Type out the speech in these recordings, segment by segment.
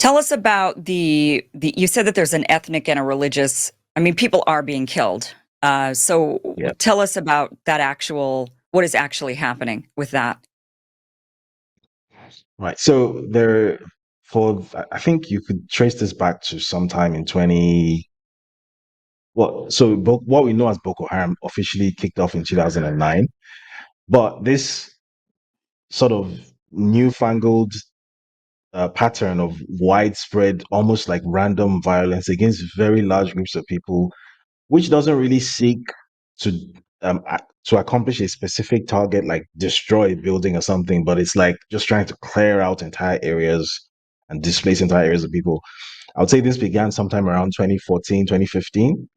Tell us about the you said that there's an ethnic and a religious, I mean, people are being killed. So Yeah, tell us about that what is actually happening with that. right. So I think you could trace this back to sometime in 20. Well, so what we know as Boko Haram officially kicked off in 2009, but this sort of newfangled pattern of widespread, almost like random violence against very large groups of people, which doesn't really seek to to accomplish a specific target, like destroy a building or something, but it's like just trying to clear out entire areas and displace entire areas of people. I would say this began sometime around 2014, 2015.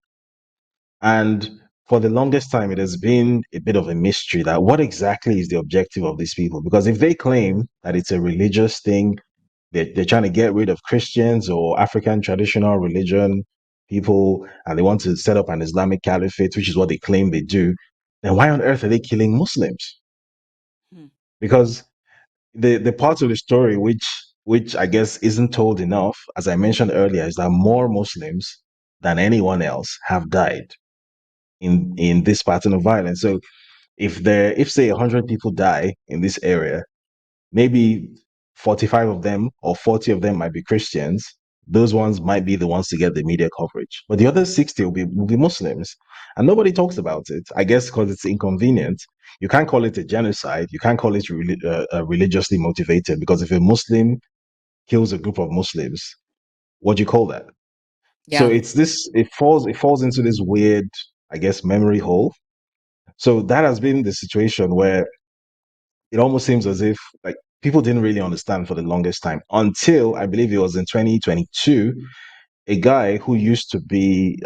And for the longest time, it has been a bit of a mystery that what exactly is the objective of these people? Because if they claim that it's a religious thing, they're trying to get rid of Christians or African traditional religion people, and they want to set up an Islamic caliphate, which is what they claim they do, then why on earth are they killing Muslims? Hmm. Because the part of the story which I guess isn't told enough, as I mentioned earlier, is that more Muslims than anyone else have died in this pattern of violence. So if say 100 people die in this area, maybe 45 of them or 40 of them might be Christians. Those ones might be the ones to get the media coverage, but the other 60 will be Muslims, and nobody talks about it. I guess because it's inconvenient. You can't call it a genocide. You can't call it religiously motivated, because if a Muslim kills a group of Muslims, what do you call that? So Yeah. it's this. It falls into this weird, I guess, memory hole. So that has been the situation where it almost seems as if like people didn't really understand for the longest time until I believe it was in 2022. A guy who used to be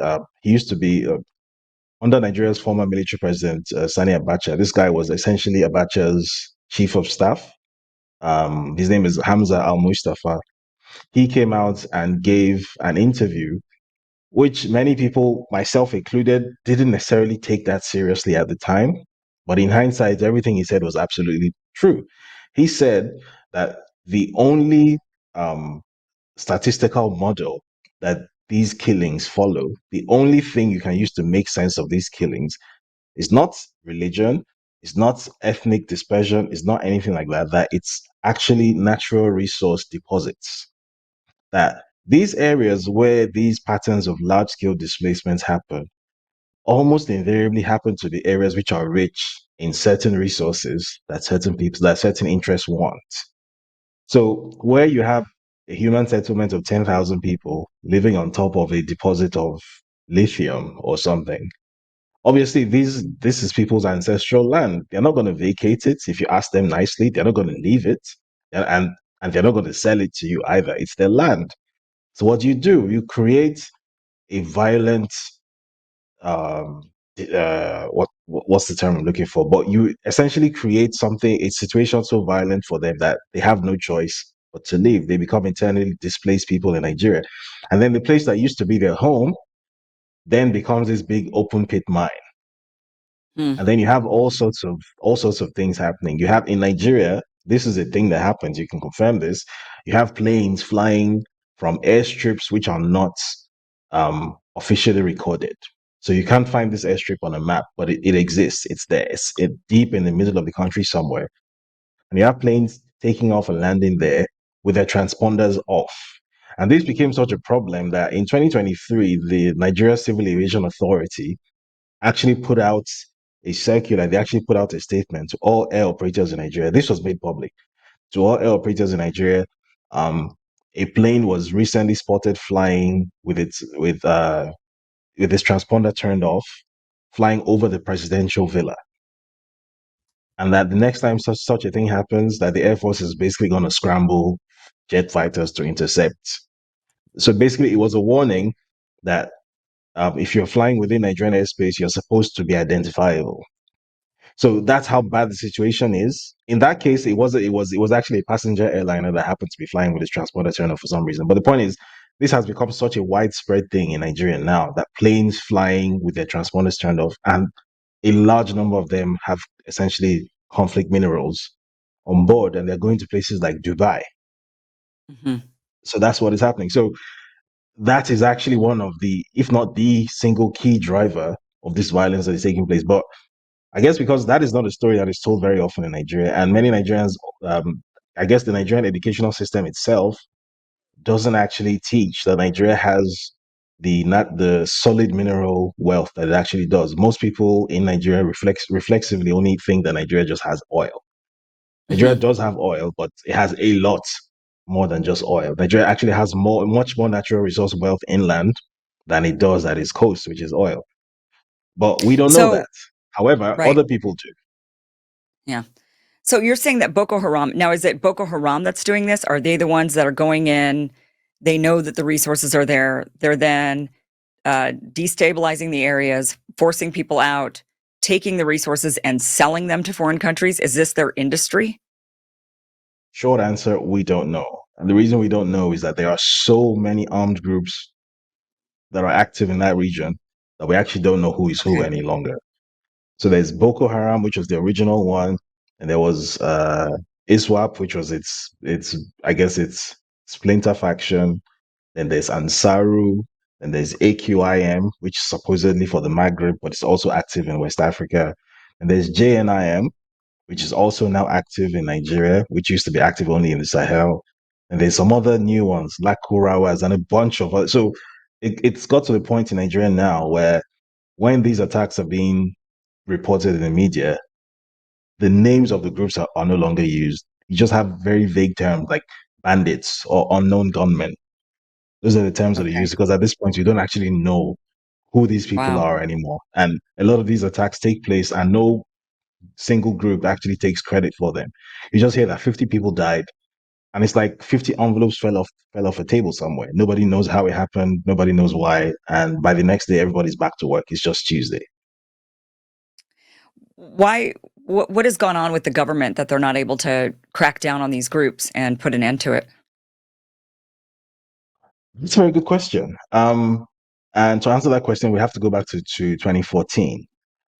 under Nigeria's former military president Sani Abacha. This guy was essentially Abacha's chief of staff. His name is Hamza Al Mustafa. He came out and gave an interview, which many people, myself included, didn't necessarily take that seriously at the time. But in hindsight, everything he said was absolutely true. He said that the only statistical model that these killings follow, the only thing you can use to make sense of these killings is not religion, it's not ethnic dispersion, it's not anything like that, that it's actually natural resource deposits. That these areas where these patterns of large scale displacements happen almost invariably happen to the areas which are rich in certain resources that certain interests want. So where you have a human settlement of 10,000 people living on top of a deposit of lithium or something, obviously this is people's ancestral land. They're not going to vacate it. If you ask them nicely, they're not going to leave it, and they're not going to sell it to you either. It's their land. So what do? You create a violent um what's the term I'm looking for? But you essentially create something, a situation so violent for them that they have no choice but to leave. They become internally displaced people in Nigeria. And then the place that used to be their home then becomes this big open pit mine. Hmm. And then you have all sorts of things happening. You have in Nigeria, this is a thing that happens, you can confirm this. You have planes flying from airstrips which are not officially recorded. So you can't find this airstrip on a map, but it exists. It's there. It's deep in the middle of the country somewhere. And you have planes taking off and landing there with their transponders off. And this became such a problem that in 2023, the Nigeria Civil Aviation Authority actually put out a circular. They actually put out a statement to all air operators in Nigeria. This was made public to all air operators in Nigeria. Um, a plane was recently spotted flying with its transponder turned off, flying over the presidential villa. And that the next time such a thing happens, that the Air Force is basically going to scramble jet fighters to intercept. So basically, it was a warning that if you're flying within Nigerian airspace, you're supposed to be identifiable. So that's how bad the situation is. In that case, it was actually a passenger airliner that happened to be flying with its transponder turned off for some reason. But the point is, this has become such a widespread thing in Nigeria now that planes flying with their transponders turned off, and a large number of them have essentially conflict minerals on board, and they're going to places like Dubai. Hmm. So that's what is happening. So that is actually one of the, if not the single key driver of this violence that is taking place. But I guess because that is not a story that is told very often in Nigeria, and many Nigerians, I guess the Nigerian educational system itself doesn't actually teach that Nigeria has the not the solid mineral wealth that it actually does. Most people in Nigeria reflexively only think that Nigeria just has oil. Nigeria Hmm. does have oil, but it has a lot more than just oil. Nigeria actually has much more natural resource wealth inland than it does at its coast, which is oil. But we don't know that. So, However, right. other people do. Yeah. So you're saying that Boko Haram, now is it Boko Haram that's doing this? Are they the ones that are going in? They know that the resources are there. They're then destabilizing the areas, forcing people out, taking the resources and selling them to foreign countries. Is this their industry? Short answer, we don't know. And the reason we don't know is that there are so many armed groups that are active in that region that we actually don't know who is who Okay. any longer. So there's Boko Haram, which was the original one, and there was ISWAP, which was its I guess its splinter faction. Then there's Ansaru, and there's AQIM, which is supposedly for the Maghreb, but it's also active in West Africa. And there's JNIM, which is also now active in Nigeria, which used to be active only in the Sahel. And there's some other new ones, Lakurawas, and a bunch of other. So it's got to the point in Nigeria now where when these attacks are being reported in the media, the names of the groups are no longer used. You just have very vague terms like bandits or unknown gunmen. Those are the terms that are Okay. used because at this point, you don't actually know who these people Wow. are anymore. And a lot of these attacks take place and no single group actually takes credit for them. You just hear that 50 people died and it's like 50 envelopes fell off a table somewhere. Nobody knows how it happened. Nobody knows why. And by the next day, everybody's back to work. It's just Tuesday. Why? What has gone on with the government that they're not able to crack down on these groups and put an end to it? It's a very good question. And to answer that question, we have to go back to 2014.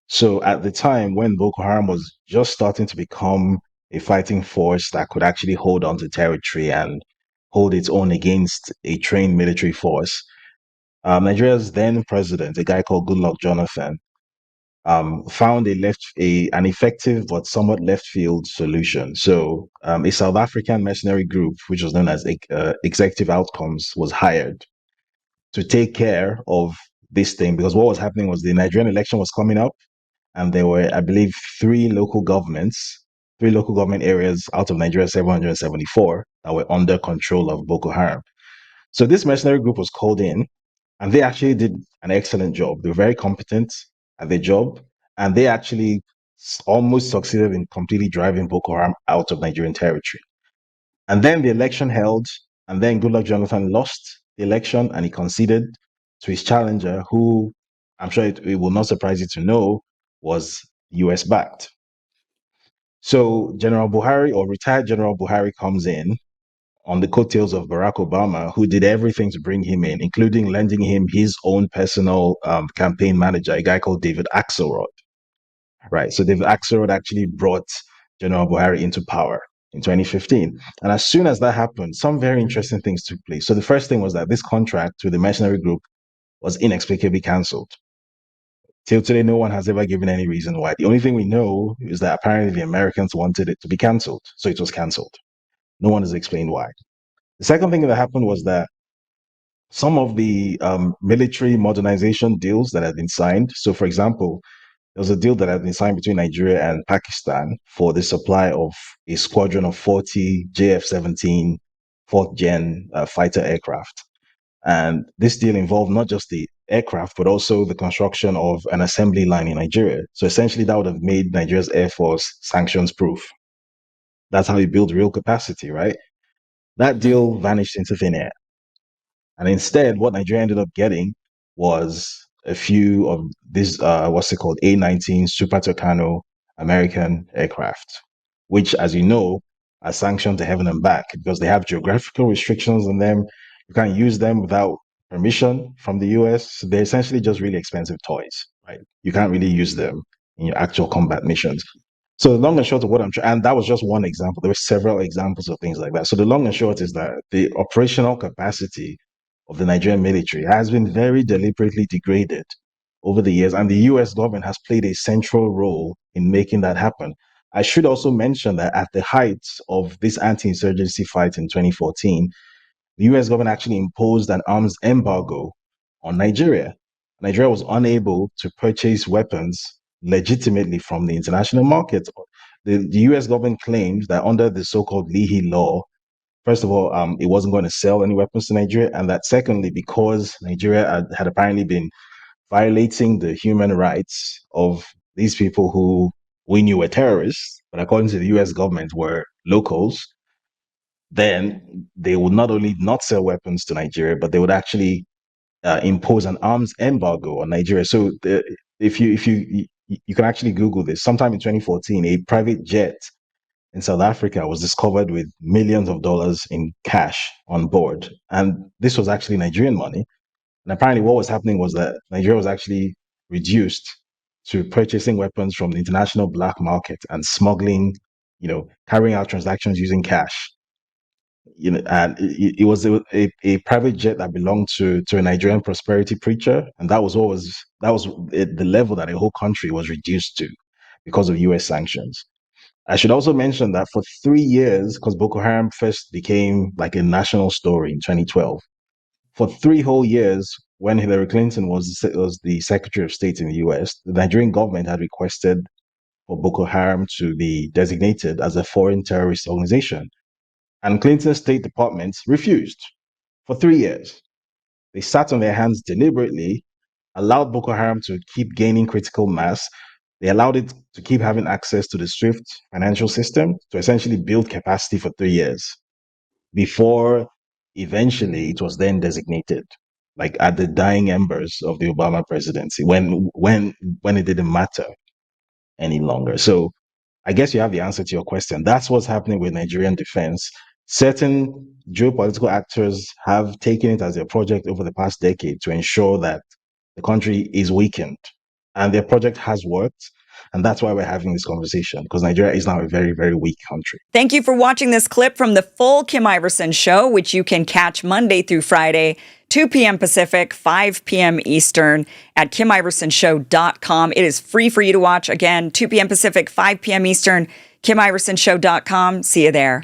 So at the time when Boko Haram was just starting to become a fighting force that could actually hold on to territory and hold its own against a trained military force, Nigeria's then president, a guy called Goodluck Jonathan, found an effective but somewhat left field solution. So a South African mercenary group, which was known as Executive Outcomes, was hired to take care of this thing because what was happening was the Nigerian election was coming up, and there were, I believe, three local government areas out of Nigeria 774 that were under control of Boko Haram. So this mercenary group was called in, and they actually did an excellent job. They were very competent at their job, and they actually almost succeeded in completely driving Boko Haram out of Nigerian territory. And then the election held, and then Goodluck Jonathan lost the election and he conceded to his challenger, who I'm sure it will not surprise you to know was US backed. So General Buhari or retired General Buhari comes in on the coattails of Barack Obama, who did everything to bring him in, including lending him his own personal campaign manager, a guy called David Axelrod. Right. So David Axelrod actually brought General Buhari into power in 2015. And as soon as that happened, some very interesting things took place. So the first thing was that this contract with the mercenary group was inexplicably cancelled. Till today, no one has ever given any reason why. The only thing we know is that apparently the Americans wanted it to be cancelled. So it was cancelled. No one has explained why. The second thing that happened was that some of the military modernization deals that had been signed. So, for example, there was a deal that had been signed between Nigeria and Pakistan for the supply of a squadron of 40 JF-17 fourth gen fighter aircraft. And this deal involved not just the aircraft, but also the construction of an assembly line in Nigeria. So essentially, that would have made Nigeria's Air Force sanctions proof. That's how you build real capacity, right? That Hmm. deal vanished into thin air. And instead, what Nigeria ended up getting was a few of these, what's it called, A-19 Super Tucano American aircraft, which, as you know, are sanctioned to heaven and back because they have geographical restrictions on them. You can't use them without permission from the US. So they're essentially just really expensive toys, right? You can't really use them in your actual combat missions. So the long and short of what I'm trying, and that was just one example. There were several examples of things like that. So the long and short is that the operational capacity of the Nigerian military has been very deliberately degraded over the years, and the US government has played a central role in making that happen. I should also mention that at the height of this anti-insurgency fight in 2014, the US government actually imposed an arms embargo on Nigeria. Nigeria was unable to purchase weapons legitimately from the international market. The US government claimed that under the so-called Leahy Law, first of all, it wasn't going to sell any weapons to Nigeria, and that secondly, because Nigeria had apparently been violating the human rights of these people who we knew were terrorists, but according to the US government were locals, then they would not only not sell weapons to Nigeria, but they would actually impose an arms embargo on Nigeria. So if you can actually Google this, sometime in 2014, a private jet in South Africa was discovered with millions of dollars in cash on board, and this was actually Nigerian money. And apparently, what was happening was that Nigeria was actually reduced to purchasing weapons from the international black market and smuggling, carrying out transactions using cash. And it was a private jet that belonged to a Nigerian prosperity preacher, and that was the level that a whole country was reduced to because of U.S. sanctions. I should also mention that for 3 years, because Boko Haram first became like a national story in 2012, for 3 whole years, when Hillary Clinton was the Secretary of State in the U.S., the Nigerian government had requested for Boko Haram to be designated as a foreign terrorist organization. And Clinton's State Department refused for 3 years. They sat on their hands deliberately, allowed Boko Haram to keep gaining critical mass. They allowed it to keep having access to the SWIFT financial system to essentially build capacity for 3 years before eventually it was then designated, like at the dying embers of the Obama presidency, when it didn't matter any longer. So I guess you have the answer to your question. That's what's happening with Nigerian defense. Certain geopolitical actors have taken it as their project over the past decade to ensure that the country is weakened. And their project has worked. And that's why we're having this conversation, because Nigeria is now a very, very weak country. Thank you for watching this clip from the full Kim Iverson Show, which you can catch Monday through Friday, 2 p.m. Pacific, 5 p.m. Eastern at KimIversonShow.com. It is free for you to watch. Again, 2 p.m. Pacific, 5 p.m. Eastern, KimIversonShow.com. See you there.